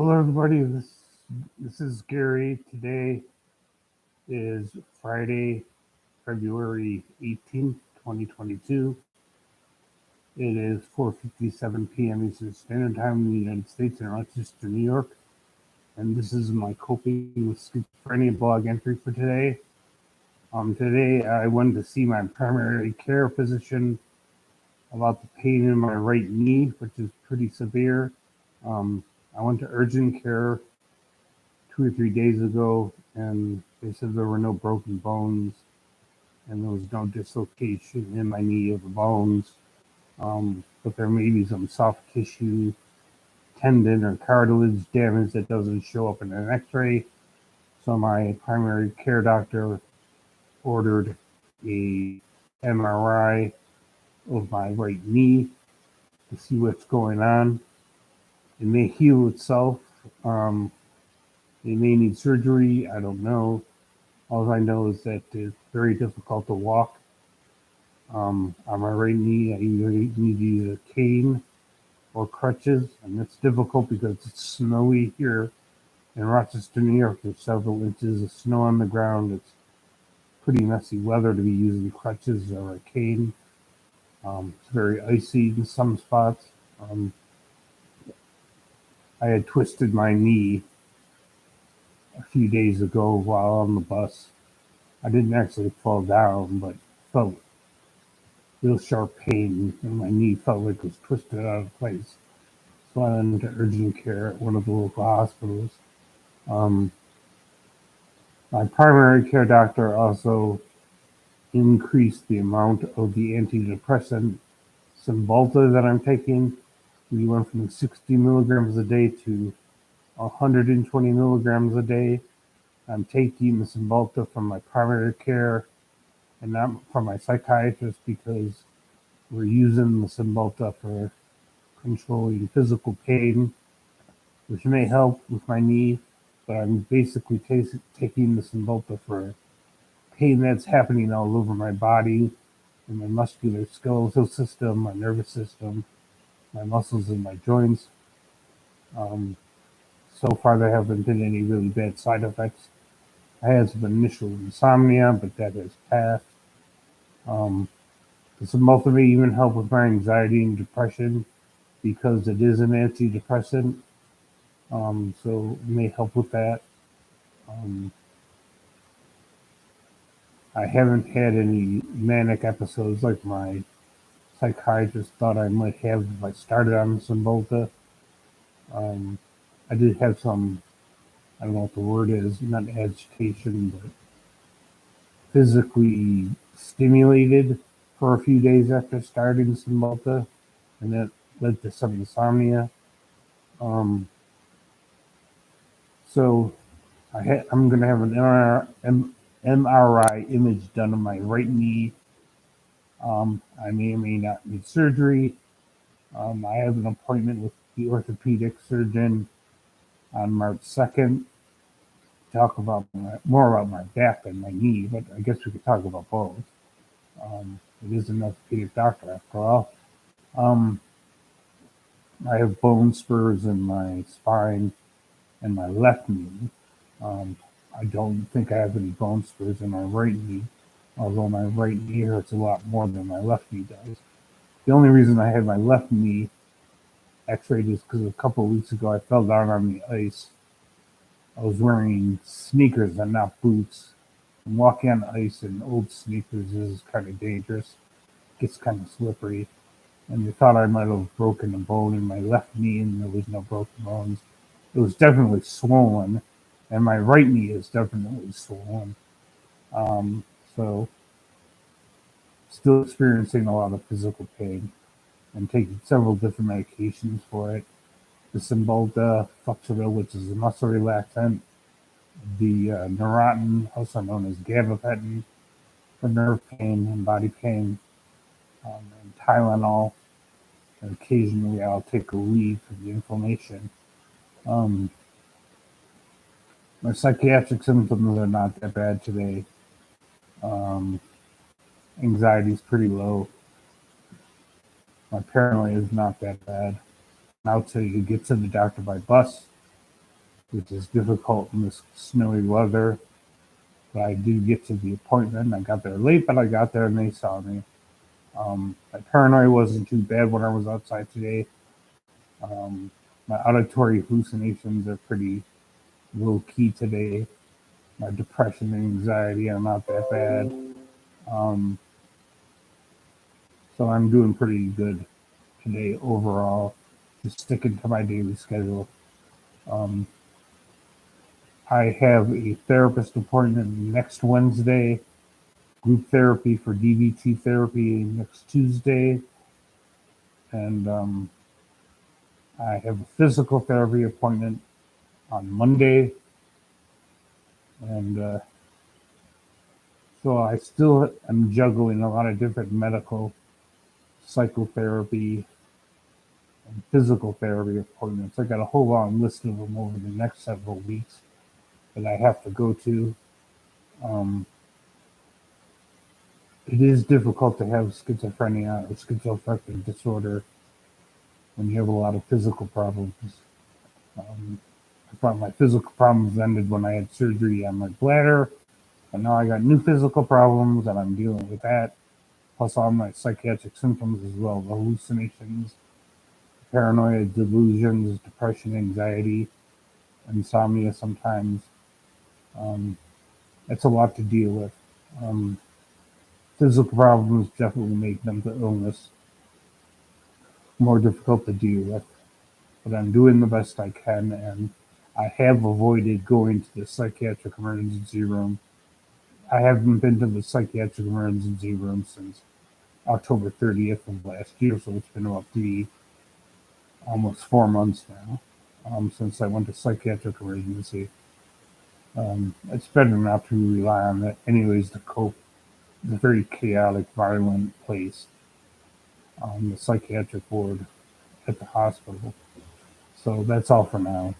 Hello, everybody. This is Gary. Today is Friday, February 18th, 2022. It is 4:57 p.m. Eastern Standard Time in the United States in Rochester, New York. And this is my coping with schizophrenia blog entry for today. Today, I went to see my primary care physician about the pain in my right knee, which is pretty severe. I went to urgent care 2 or 3 days ago, and they said there were no broken bones and there was no dislocation in my knee of the bones, but there may be some soft tissue, tendon, or cartilage damage that doesn't show up in an x-ray. So my primary care doctor ordered a MRI of my right knee to see what's going on. It may heal itself. It may need surgery. I don't know. All I know is that it's very difficult to walk. On my right knee, I either need a cane or crutches, and it's difficult because it's snowy here in Rochester, New York. There's several inches of snow on the ground. It's pretty messy weather to be using crutches or a cane. It's very icy in some spots. I had twisted my knee a few days ago while on the bus. I didn't actually fall down, but felt real sharp pain, and my knee felt like it was twisted out of place. So I went into urgent care at one of the local hospitals. Um, my primary care doctor also increased the amount of the antidepressant Cymbalta that I'm taking. We went from 60 milligrams a day to 120 milligrams a day. I'm taking the Cymbalta from my primary care and not from my psychiatrist because we're using the Cymbalta for controlling physical pain, which may help with my knee, but I'm basically taking the Cymbalta for pain that's happening all over my body, in my muscular skeletal system, my nervous system, my muscles and my joints. Um, so far, there haven't been any really bad side effects. I had some initial insomnia, but that has passed. Um, the Cymbalta may even help with my anxiety and depression because it is an antidepressant. So it may help with that. Um, I haven't had any manic episodes like my psychiatrist thought I might have if I started on Cymbalta. Um, I did have some, I don't know what the word is, not agitation, but physically stimulated for a few days after starting Cymbalta, and that led to some insomnia. Um, so I'm going to have an MRI image done on my right knee. I may or may not need surgery. I have an appointment with the orthopedic surgeon on March 2nd to talk about more about my back and my knee, but I guess we could talk about both. It is an orthopedic doctor after all. Um, I have bone spurs in my spine and my left knee. Um, I don't think I have any bone spurs in my right knee, although my right knee hurts a lot more than my left knee does. The only reason I had my left knee x-rayed is because a couple of weeks ago I fell down on the ice. I was wearing sneakers and not boots. And walking on ice in old sneakers is kind of dangerous. It gets kind of slippery. And they thought I might have broken a bone in my left knee, and there was no broken bones. It was definitely swollen, and my right knee is definitely swollen. Um, so, still experiencing a lot of physical pain and taking several different medications for it. The Cymbalta, Flexeril, which is a muscle relaxant, the Neurontin, also known as gabapentin, for nerve pain and body pain, and Tylenol. And occasionally, I'll take a leave for the inflammation. Um, my psychiatric symptoms are not that bad today. Um, Anxiety is pretty low. My paranoia is not that bad. I'll tell you, to get to the doctor by bus which is difficult in this snowy weather. But I did get to the appointment. I got there late, but I got there and they saw me. My paranoia wasn't too bad when I was outside today. Um, my auditory hallucinations are pretty low key today. My depression and anxiety are not that bad. Um, so I'm doing pretty good today overall, just sticking to my daily schedule. Um, I have a therapist appointment next Wednesday, group therapy for DVT therapy next Tuesday, and I have a physical therapy appointment on Monday, and so I still am juggling a lot of different medical, psychotherapy, and physical therapy appointments. I got a whole long list of them over the next several weeks that I have to go to. Um, it is difficult to have schizophrenia or schizoaffective disorder when you have a lot of physical problems. Um, I thought my physical problems ended when I had surgery on my bladder, but now I got new physical problems and I'm dealing with that, plus all my psychiatric symptoms as well, the hallucinations, paranoia, delusions, depression, anxiety, insomnia sometimes. Um, it's a lot to deal with. Um, Physical problems definitely make mental illness more difficult to deal with, but I'm doing the best I can, and I have avoided going to the psychiatric emergency room. I haven't been to the psychiatric emergency room since October 30th of last year, so it's been about almost 4 months now since I went to psychiatric emergency. It's better not to rely on that, anyways, to cope. It's a very chaotic, violent place, the psychiatric ward at the hospital. So that's all for now.